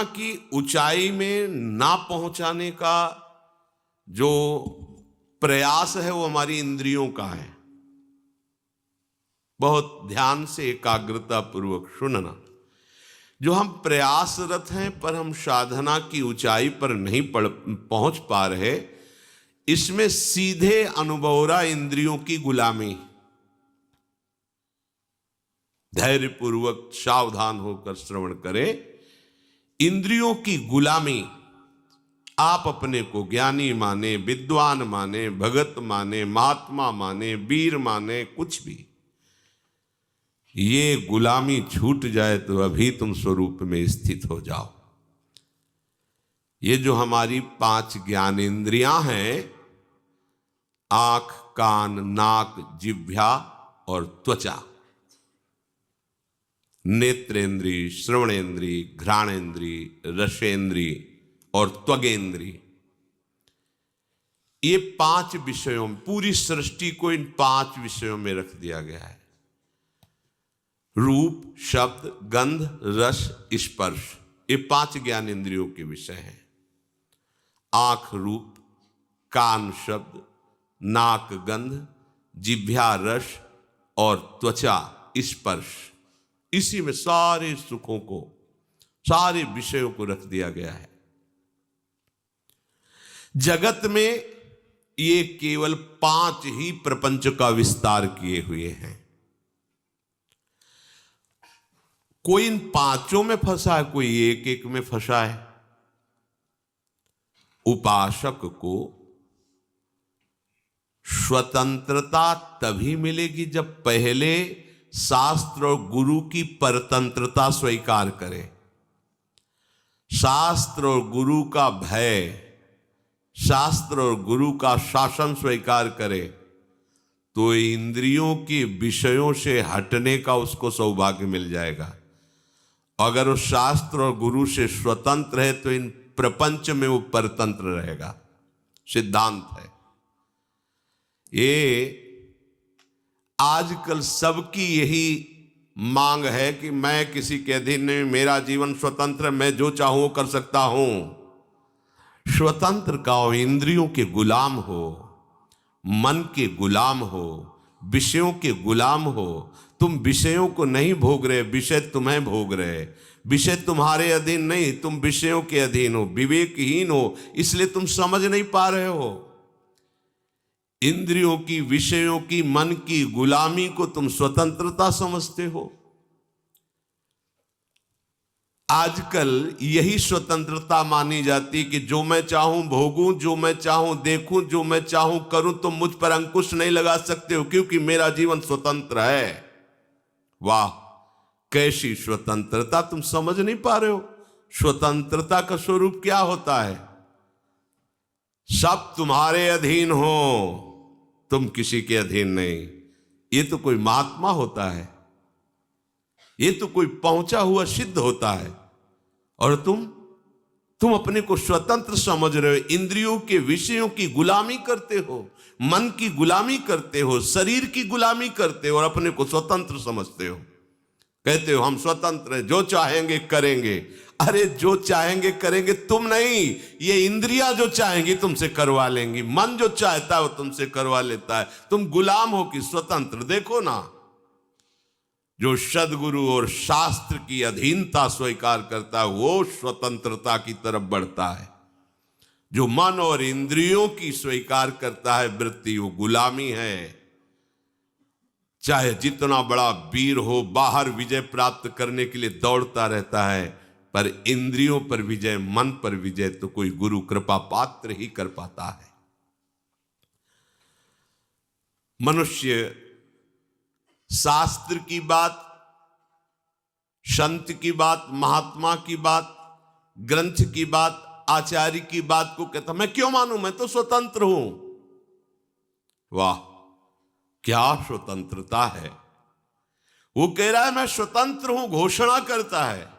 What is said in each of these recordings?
की ऊंचाई में ना पहुंचाने का जो प्रयास है वो हमारी इंद्रियों का है। बहुत ध्यान से एकाग्रता पूर्वक सुनना। जो हम प्रयासरत हैं पर हम साधना की ऊंचाई पर नहीं पहुंच पा रहे, इसमें सीधे अनुभव रहा इंद्रियों की गुलामी। धैर्यपूर्वक सावधान होकर श्रवण करें। इंद्रियों की गुलामी, आप अपने को ज्ञानी माने, विद्वान माने, भगत माने, महात्मा माने, वीर माने, कुछ भी, ये गुलामी छूट जाए तो अभी तुम स्वरूप में स्थित हो जाओ। ये जो हमारी 5 ज्ञानेंद्रियां हैं, आंख, कान, नाक, जिह्वा और त्वचा, नेत्रेंद्री, श्रवणेंद्री, घ्राणेंद्री, रसेंद्री और त्वगेंद्री, ये 5 विषयों में, पूरी सृष्टि को इन 5 विषयों में रख दिया गया है। रूप, शब्द, गंध, रस, स्पर्श, ये 5 ज्ञानेंद्रियों के विषय हैं। आंख रूप, कान शब्द, नाक गंध, जिह्वा रस और त्वचा स्पर्श, इसी में सारे सुखों को, सारे विषयों को रख दिया गया है। जगत में ये केवल 5 ही प्रपंच का विस्तार किए हुए हैं। कोई इन 5 में फंसा है, कोई एक एक में फंसा है। उपासक को स्वतंत्रता तभी मिलेगी जब पहले शास्त्र और गुरु की परतंत्रता स्वीकार करे। शास्त्र और गुरु का भय, शास्त्र और गुरु का शासन स्वीकार करे तो इंद्रियों के विषयों से हटने का उसको सौभाग्य मिल जाएगा। अगर वो शास्त्र और गुरु से स्वतंत्र है तो इन प्रपंच में वो परतंत्र रहेगा। सिद्धांत है ये। आजकल सबकी यही मांग है कि मैं किसी के अधीन नहीं, मेरा जीवन स्वतंत्र, मैं जो चाहूं वो कर सकता हूं। स्वतंत्र का हो, इंद्रियों के गुलाम हो, मन के गुलाम हो, विषयों के गुलाम हो। तुम विषयों को नहीं भोग रहे, विषय तुम्हें भोग रहे। विषय तुम्हारे अधीन नहीं, तुम विषयों के अधीन हो, विवेकहीन हो, इसलिए तुम समझ नहीं पा रहे हो। इंद्रियों की, विषयों की, मन की गुलामी को तुम स्वतंत्रता समझते हो। आजकल यही स्वतंत्रता मानी जाती कि जो मैं चाहूं भोगूं, जो मैं चाहूं देखूं, जो मैं चाहूं करूं, तुम मुझ पर अंकुश नहीं लगा सकते हो क्योंकि मेरा जीवन स्वतंत्र है। वाह, कैसी स्वतंत्रता! तुम समझ नहीं पा रहे हो स्वतंत्रता का स्वरूप क्या होता है। सब तुम्हारे अधीन हो, तुम किसी के अधीन नहीं। ये तो कोई महात्मा होता है, ये तो कोई पहुंचा हुआ सिद्ध होता है, और तुम अपने को स्वतंत्र समझ रहे हो। इंद्रियों के विषयों की गुलामी करते हो, मन की गुलामी करते हो, शरीर की गुलामी करते हो और अपने को स्वतंत्र समझते हो। कहते हो हम स्वतंत्र हैं, जो चाहेंगे करेंगे। अरे जो चाहेंगे करेंगे तुम नहीं, ये इंद्रियां जो चाहेंगी तुमसे करवा लेंगी। मन जो चाहता है वो तुमसे करवा लेता है। तुम गुलाम हो कि स्वतंत्र? देखो ना, जो सद्गुरु और शास्त्र की अधीनता स्वीकार करता है वो स्वतंत्रता की तरफ बढ़ता है। जो मन और इंद्रियों की स्वीकार करता है वृत्ति, वो गुलामी है। चाहे जितना बड़ा वीर हो, बाहर विजय प्राप्त करने के लिए दौड़ता रहता है, पर इंद्रियों पर विजय, मन पर विजय तो कोई गुरु कृपा पात्र ही कर पाता है। मनुष्य शास्त्र की बात, संत की बात, महात्मा की बात, ग्रंथ की बात, आचार्य की बात को कहता मैं क्यों मानूं, मैं तो स्वतंत्र हूं। वाह, क्या स्वतंत्रता है! वो कह रहा है मैं स्वतंत्र हूं, घोषणा करता है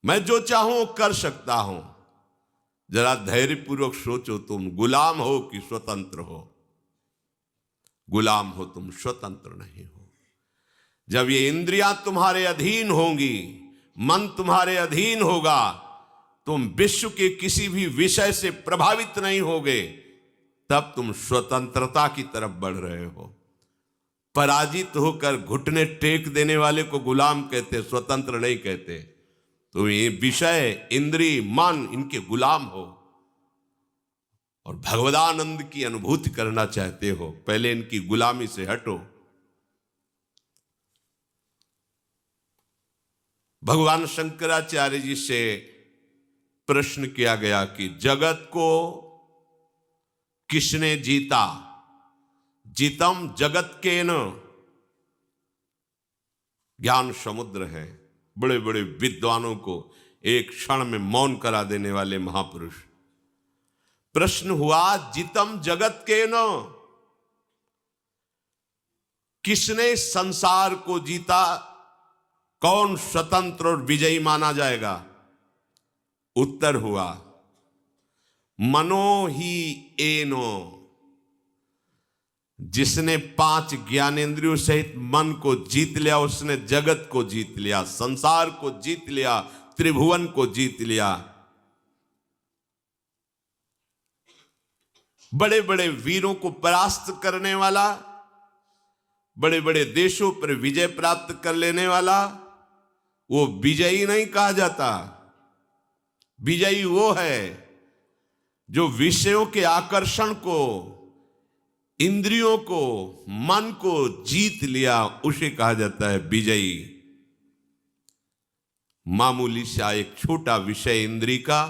मैं जो चाहूं कर सकता हूं। जरा धैर्यपूर्वक सोचो, तुम गुलाम हो कि स्वतंत्र हो? गुलाम हो तुम, स्वतंत्र नहीं हो। जब ये इंद्रियां तुम्हारे अधीन होंगी, मन तुम्हारे अधीन होगा, तुम विश्व के किसी भी विषय से प्रभावित नहीं होगे, तब तुम स्वतंत्रता की तरफ बढ़ रहे हो। पराजित होकर घुटने टेक देने वाले को गुलाम कहते, स्वतंत्र नहीं कहते। तो ये विषय, इंद्रिय, मन, इनके गुलाम हो और भगवदानंद की अनुभूति करना चाहते हो, पहले इनकी गुलामी से हटो। भगवान शंकराचार्य जी से प्रश्न किया गया कि जगत को किसने जीता? जीतम जगत के न। ज्ञान समुद्र है, बड़े बड़े विद्वानों को एक क्षण में मौन करा देने वाले महापुरुष। प्रश्न हुआ, जीतम जगत के न, किसने संसार को जीता? कौन स्वतंत्र और विजयी माना जाएगा? उत्तर हुआ, मनो ही एनो। जिसने 5 ज्ञानेंद्रियों सहित मन को जीत लिया, उसने जगत को जीत लिया, संसार को जीत लिया, त्रिभुवन को जीत लिया। बड़े बड़े वीरों को परास्त करने वाला, बड़े बड़े देशों पर विजय प्राप्त कर लेने वाला, वो विजयी नहीं कहा जाता। विजयी वो है जो विषयों के आकर्षण को, इंद्रियों को, मन को जीत लिया, उसे कहा जाता है विजयी। मामूली सा एक छोटा विषय इंद्रिय का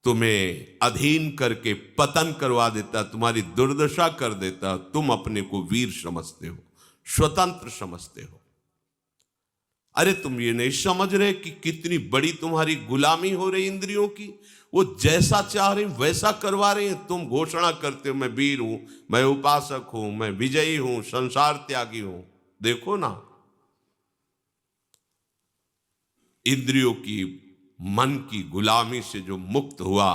तुम्हें अधीन करके पतन करवा देता, तुम्हारी दुर्दशा कर देता। तुम अपने को वीर समझते हो, स्वतंत्र समझते हो। अरे तुम ये नहीं समझ रहे कि कितनी बड़ी तुम्हारी गुलामी हो रही इंद्रियों की। वो जैसा चाह रहे वैसा करवा रहे हैं। तुम घोषणा करते हो मैं वीर हूं, मैं उपासक हूं, मैं विजयी हूं, संसार त्यागी हूं। देखो ना, इंद्रियों की, मन की गुलामी से जो मुक्त हुआ,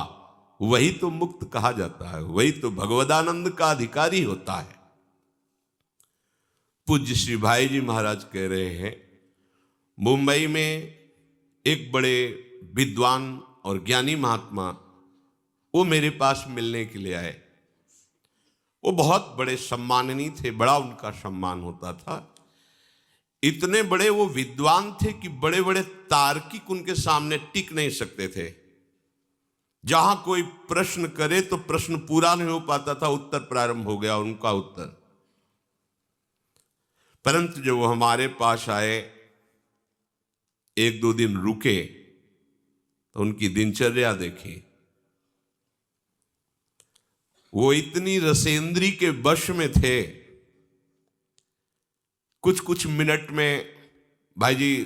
वही तो मुक्त कहा जाता है, वही तो भगवदानंद का अधिकारी होता है। पूज्य श्री भाई जी महाराज कह रहे हैं, मुंबई में एक बड़े विद्वान और ज्ञानी महात्मा, वो मेरे पास मिलने के लिए आए। वो बहुत बड़े सम्माननीय थे, बड़ा उनका सम्मान होता था। इतने बड़े वो विद्वान थे कि बड़े बड़े तार्किक उनके सामने टिक नहीं सकते थे। जहां कोई प्रश्न करे तो प्रश्न पूरा नहीं हो पाता था, उत्तर प्रारंभ हो गया उनका उत्तर। परंतु जब वो हमारे पास आए, 1-2 दिन रुके, तो उनकी दिनचर्या देखी। वो इतनी रसेंद्री के वश में थे, कुछ कुछ मिनट में भाई जी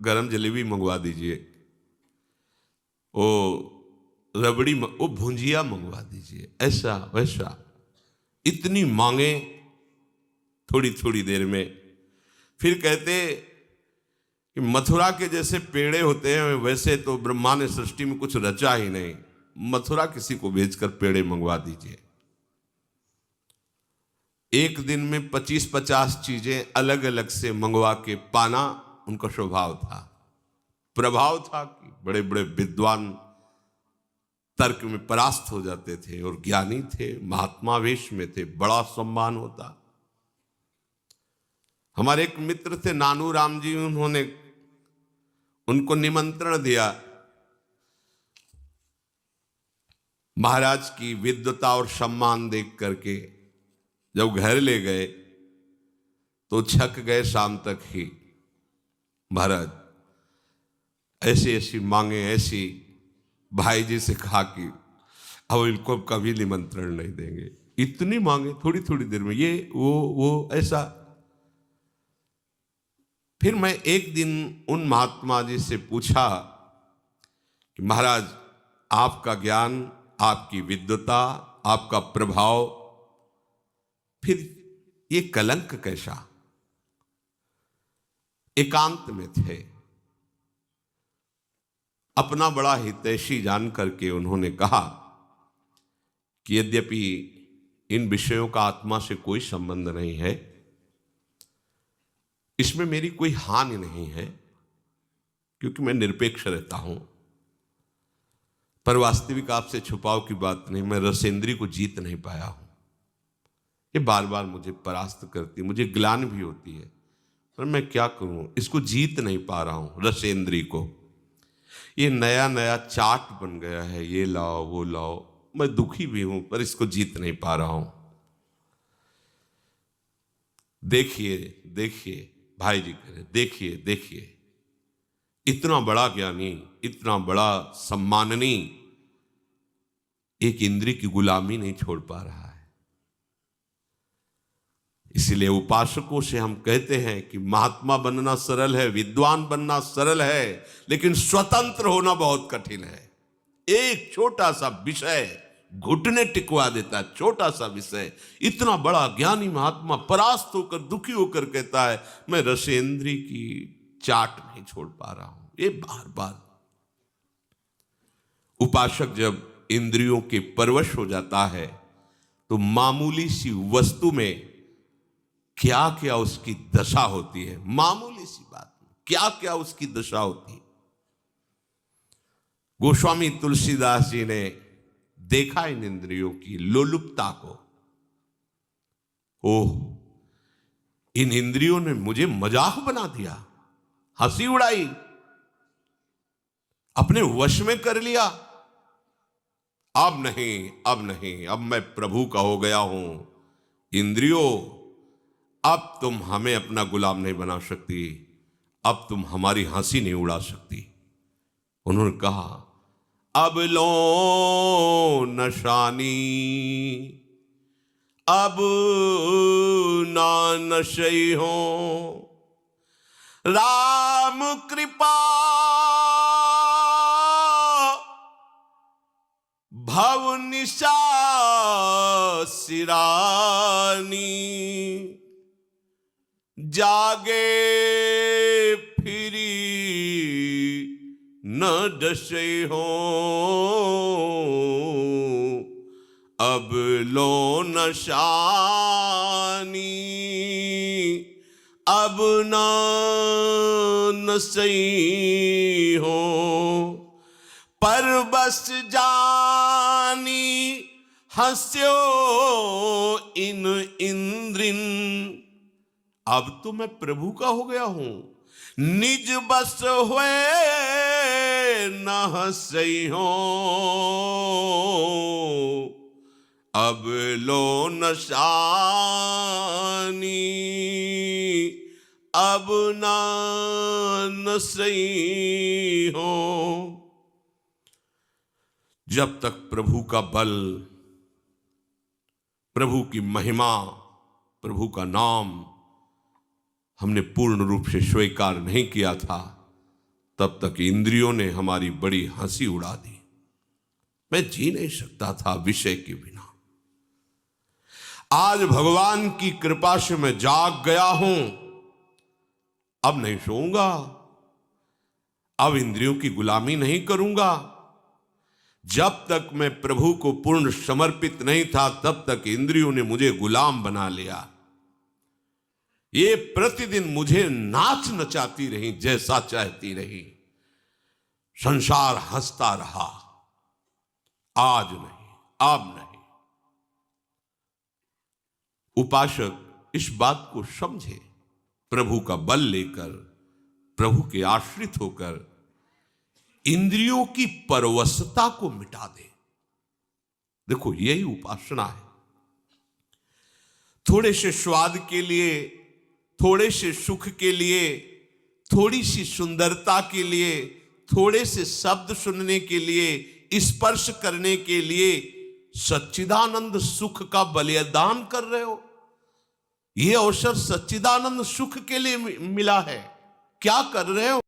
गरम जलेबी मंगवा दीजिए, वो रबड़ी, वो भुंजिया मंगवा दीजिए, ऐसा वैसा, इतनी मांगे थोड़ी थोड़ी देर में। फिर कहते कि मथुरा के जैसे पेड़े होते हैं, वैसे तो ब्रह्मा ने सृष्टि में कुछ रचा ही नहीं, मथुरा किसी को भेजकर पेड़े मंगवा दीजिए। एक दिन में 25-50 चीजें अलग अलग से मंगवा के पाना उनका स्वभाव था, प्रभाव था कि बड़े बड़े विद्वान तर्क में परास्त हो जाते थे और ज्ञानी थे, महात्मा वेश में थे, बड़ा सम्मान होता। हमारे एक मित्र थे नानू राम जी, उन्होंने उनको निमंत्रण दिया। महाराज की विद्वता और सम्मान देख करके जब घर ले गए तो छक गए शाम तक ही। महाराज ऐसी ऐसी मांगे, ऐसी, भाई जी से कहा कि अब इनको कभी निमंत्रण नहीं देंगे, इतनी मांगे थोड़ी थोड़ी देर में, ये वो ऐसा। फिर मैं एक दिन उन महात्मा जी से पूछा कि महाराज आपका ज्ञान, आपकी विद्वता, आपका प्रभाव, फिर ये कलंक कैसा? एकांत में थे, अपना बड़ा हितैषी जान करके उन्होंने कहा कि यद्यपि इन विषयों का आत्मा से कोई संबंध नहीं है, इसमें मेरी कोई हानि नहीं है, क्योंकि मैं निरपेक्ष रहता हूं। पर वास्तविक आपसे छुपाव की बात नहीं, मैं रसेंद्री को जीत नहीं पाया हूं। ये बार बार मुझे परास्त करती, मुझे ग्लानि भी होती है, पर मैं क्या करूं, इसको जीत नहीं पा रहा हूं रसेंद्री को। ये नया नया चाट बन गया है, ये लाओ वो लाओ, मैं दुखी भी हूं पर इसको जीत नहीं पा रहा हूं। देखिए देखिए भाई जी कह रहे, देखिए देखिए, इतना बड़ा ज्ञानी, इतना बड़ा सम्माननीय एक इंद्रिय की गुलामी नहीं छोड़ पा रहा है। इसलिए उपासकों से हम कहते हैं कि महात्मा बनना सरल है, विद्वान बनना सरल है, लेकिन स्वतंत्र होना बहुत कठिन है। एक छोटा सा विषय घुटने टिकवा देता है, छोटा सा विषय। इतना बड़ा ज्ञानी महात्मा परास्त होकर, दुखी होकर कहता है मैं रसेंद्री की चाट नहीं छोड़ पा रहा हूं। ये बार बार उपासक जब इंद्रियों के परवश हो जाता है तो मामूली सी वस्तु में क्या क्या उसकी दशा होती है, मामूली सी बात में क्या क्या उसकी दशा होती है। गोस्वामी तुलसीदास जी ने देखा इन इंद्रियों की लोलुपता को। ओह, इन इंद्रियों ने मुझे मजाक बना दिया, हंसी उड़ाई, अपने वश में कर लिया। अब नहीं, अब नहीं, अब मैं प्रभु का हो गया हूं। इंद्रियों, अब तुम हमें अपना गुलाम नहीं बना सकती, अब तुम हमारी हंसी नहीं उड़ा सकती। उन्होंने कहा अब लो नशानी, अब ना नशई हो, राम कृपा भव निशा सिरानी, जागे फिरी न डसे हो, अब लो नशानी, अब न नसई हो, पर बस जानी हंस्यो इन इंद्रिन। अब तो मैं प्रभु का हो गया हूं, निज बस हुए न हंसई हो, अब लो नशानी, अब ना नसई हो। जब तक प्रभु का बल, प्रभु की महिमा, प्रभु का नाम हमने पूर्ण रूप से स्वीकार नहीं किया था, तब तक इंद्रियों ने हमारी बड़ी हंसी उड़ा दी। मैं जी नहीं सकता था विषय के बिना। आज भगवान की कृपा से मैं जाग गया हूं, अब नहीं सोऊंगा, अब इंद्रियों की गुलामी नहीं करूंगा। जब तक मैं प्रभु को पूर्ण समर्पित नहीं था, तब तक इंद्रियों ने मुझे गुलाम बना लिया। ये प्रतिदिन मुझे नाच नचाती रही, जैसा चाहती रही। संसार हंसता रहा। आज नहीं, अब नहीं। उपासक इस बात को समझे, प्रभु का बल लेकर, प्रभु के आश्रित होकर इंद्रियों की परवशता को मिटा दे। देखो, यही उपासना है। थोड़े से स्वाद के लिए, थोड़े से सुख के लिए, थोड़ी सी सुंदरता के लिए, थोड़े से शब्द सुनने के लिए, स्पर्श करने के लिए सच्चिदानंद सुख का बलिदान कर रहे हो। यह अवसर सच्चिदानंद सुख के लिए मिला है, क्या कर रहे हो?